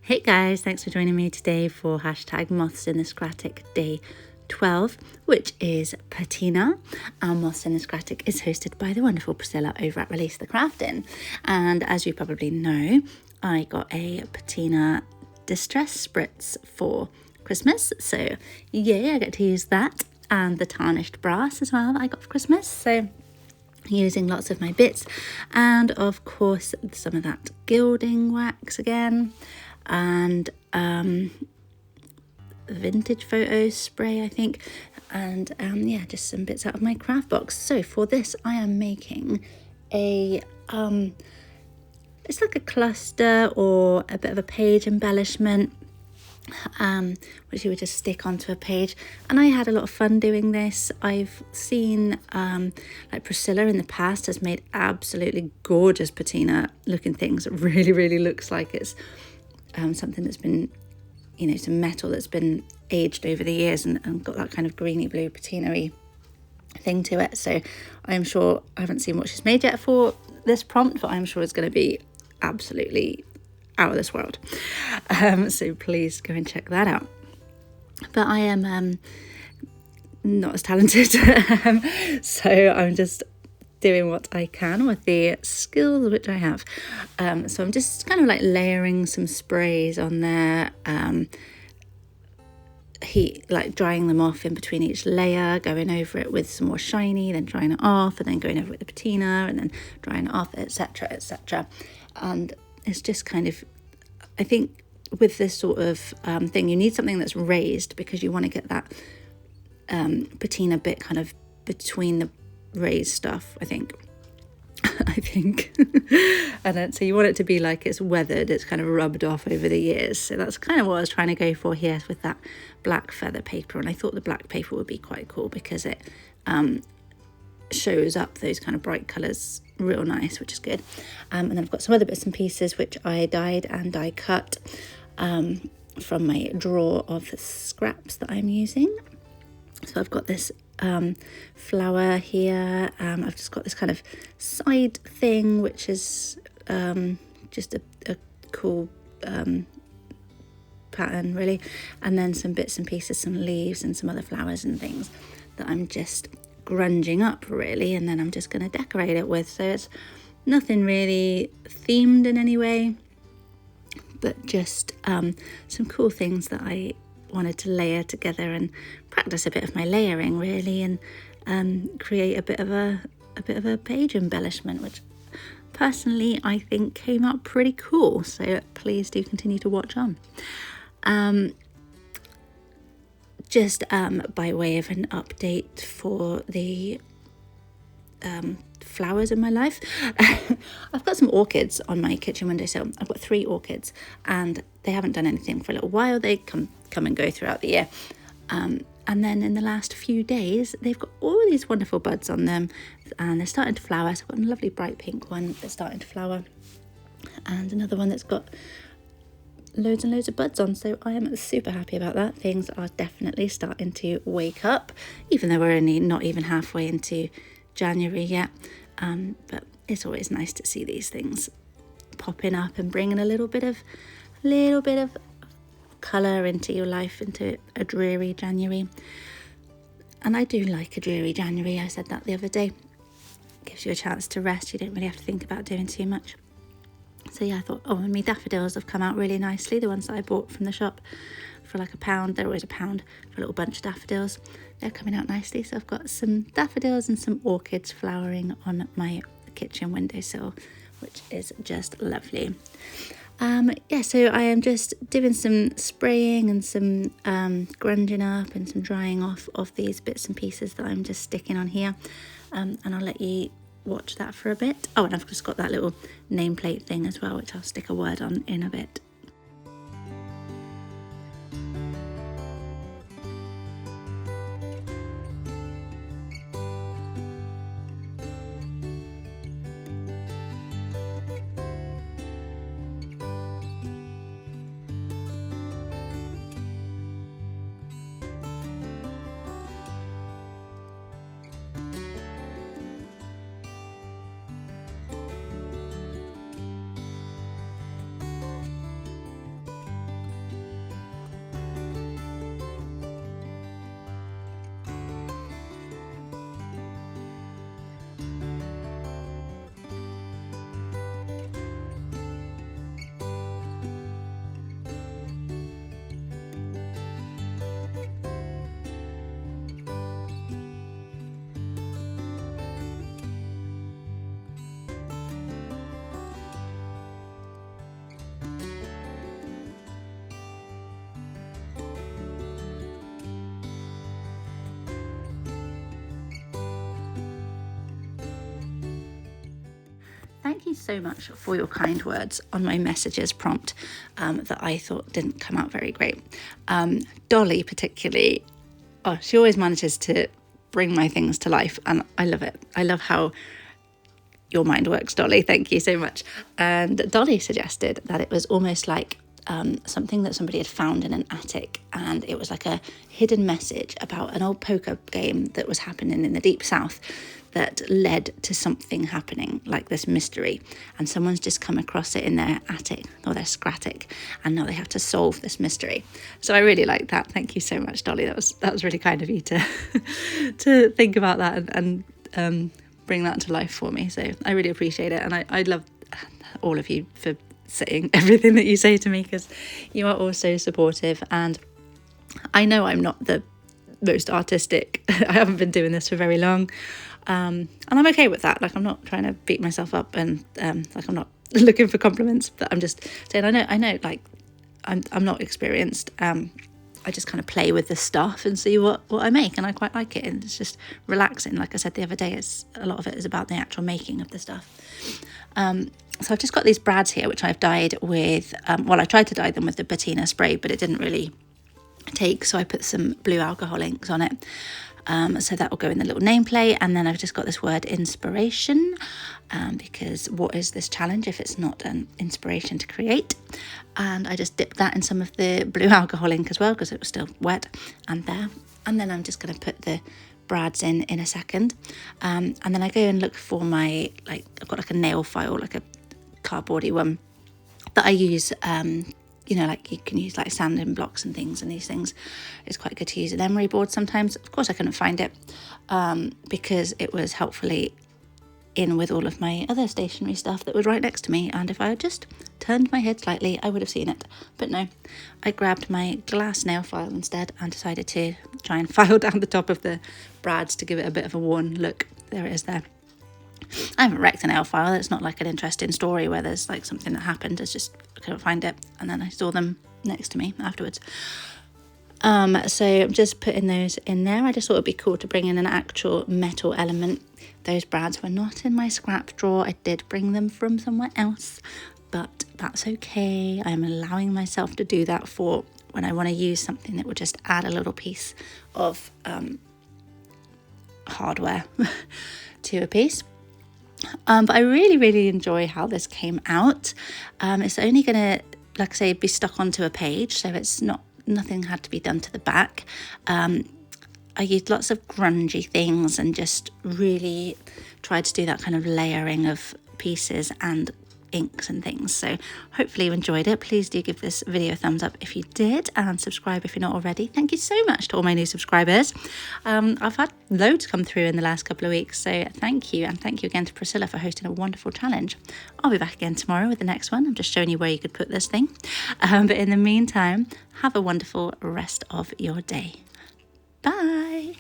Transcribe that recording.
Hey guys, thanks for joining me today for hashtag Moths in the Scratic Day 12, which is Patina. And Moths in the Scratic is hosted by the wonderful Priscilla over at Release the Crafting. And as you probably know, I got a Patina distress spritz for Christmas. So yeah, I get to use that, and the tarnished brass as well that I got for Christmas. So using lots of my bits, and of course some of that gilding wax again, and vintage photo spray I think, and yeah, just some bits out of my craft box. So for this I am making a it's like a cluster or a bit of a page embellishment, which you would just stick onto a page. And I had a lot of fun doing this. I've seen like Priscilla in the past has made absolutely gorgeous patina looking things. It really looks like it's something that's been, you know, some metal that's been aged over the years and got that kind of greeny blue patina-y thing to it. So I'm sure, I haven't seen what she's made yet for this prompt, but I'm sure it's going to be absolutely out of this world. So please go and check that out. But I am not as talented, so I'm just doing what I can with the skills which I have. So I'm just kind of like layering some sprays on there, like drying them off in between each layer, going over it with some more shiny, then drying it off, and then going over it with the patina, and then drying it off, etc, etc. And it's just kind of, I think with this sort of thing, you need something that's raised because you want to get that patina bit kind of between the raised stuff, I think. And then, so you want it to be like it's weathered, it's kind of rubbed off over the years. So that's kind of what I was trying to go for here with that black feather paper. And I thought the black paper would be quite cool because it shows up those kind of bright colours real nice, which is good. And then I've got some other bits and pieces which I dyed and die cut from my drawer of scraps that I'm using. So I've got this flower here. I've just got this kind of side thing which is just a cool pattern really, and then some bits and pieces, some leaves and some other flowers and things that I'm just grunging up really, and then I'm just going to decorate it with. So it's nothing really themed in any way, but just some cool things that I wanted to layer together and practice a bit of my layering really, and create a bit of a page embellishment, which personally I think came out pretty cool. So please do continue to watch on. Just by way of an update for the flowers in my life, I've got some orchids on my kitchen windowsill. I've got 3 orchids and they haven't done anything for a little while. They come and go throughout the year, and then in the last few days they've got all these wonderful buds on them and they're starting to flower. So I've got a lovely bright pink one that's starting to flower, and another one that's got loads and loads of buds on. So I am super happy about that. Things are definitely starting to wake up, even though we're only not even halfway into January yet, but it's always nice to see these things popping up and bringing a little bit of colour into your life, into a dreary January. And I do like a dreary January. I said that the other day. Gives you a chance to rest. You don't really have to think about doing too much. So yeah, I thought, oh, and my daffodils have come out really nicely. The ones that I bought from the shop for like £1. They're always £1 for a little bunch of daffodils. They're coming out nicely. So I've got some daffodils and some orchids flowering on my kitchen windowsill, which is just lovely. Yeah, so I am just doing some spraying and some grunging up and some drying off of these bits and pieces that I'm just sticking on here, and I'll let you watch that for a bit. Oh, and I've just got that little nameplate thing as well, which I'll stick a word on in a bit. thank you so much for your kind words on my messages prompt that I thought didn't come out very great. Dolly particularly, oh, she always manages to bring my things to life, and I love it. I love how your mind works, Dolly. Thank you so much. And Dolly suggested that it was almost like something that somebody had found in an attic, and it was like a hidden message about an old poker game that was happening in the deep south that led to something happening, like this mystery, and someone's just come across it in their attic or their scrattic, and now they have to solve this mystery. So I really like that. Thank you so much, Dolly. That was really kind of you to to think about that and bring that to life for me. So I really appreciate it, and I love all of you for saying everything that you say to me, because you are all so supportive. And I know I'm not the most artistic. I haven't been doing this for very long, and I'm okay with that. Like, I'm not trying to beat myself up, and like, I'm not looking for compliments, but I'm just saying I know like I'm not experienced. I just kind of play with the stuff and see what I make, and I quite like it, and it's just relaxing. Like I said the other day, a lot of it is about the actual making of the stuff. So I've just got these brads here, which I've dyed with, I tried to dye them with the PATINA spray, but it didn't really take, so I put some blue alcohol inks on it. So that will go in the little nameplate, and then I've just got this word inspiration, because what is this challenge if it's not an inspiration to create? And I just dipped that in some of the blue alcohol ink as well, because it was still wet and there. And then I'm just going to put the brads in a second, and then I go and look for my, like, I've got like a nail file, like a cardboardy one that I use. Like, you can use like sanding blocks and things, and these things, it's quite good to use an emery board sometimes. Of course I couldn't find it because it was helpfully in with all of my other stationery stuff that was right next to me, and if I had just turned my head slightly I would have seen it. But no, I grabbed my glass nail file instead and decided to try and file down the top of the brads to give it a bit of a worn look. There it is there. I haven't wrecked a nail file. It's not like an interesting story where there's like something that happened. It's just I couldn't find it, and then I saw them next to me afterwards. So I'm just putting those in there. I just thought it'd be cool to bring in an actual metal element. Those brads were not in my scrap drawer. I did bring them from somewhere else, but that's okay. I'm allowing myself to do that for when I want to use something that would just add a little piece of hardware to a piece. But I really, really enjoy how this came out. It's only going to, like I say, be stuck onto a page, so it's nothing had to be done to the back. I used lots of grungy things and just really tried to do that kind of layering of pieces and inks and things. So hopefully you enjoyed it. Please do give this video a thumbs up if you did, and subscribe if you're not already. Thank you so much to all my new subscribers. I've had loads come through in the last couple of weeks, so thank you, and thank you again to Priscilla for hosting a wonderful challenge. I'll be back again tomorrow with the next one. I'm just showing you where you could put this thing, but in the meantime, have a wonderful rest of your day. Bye.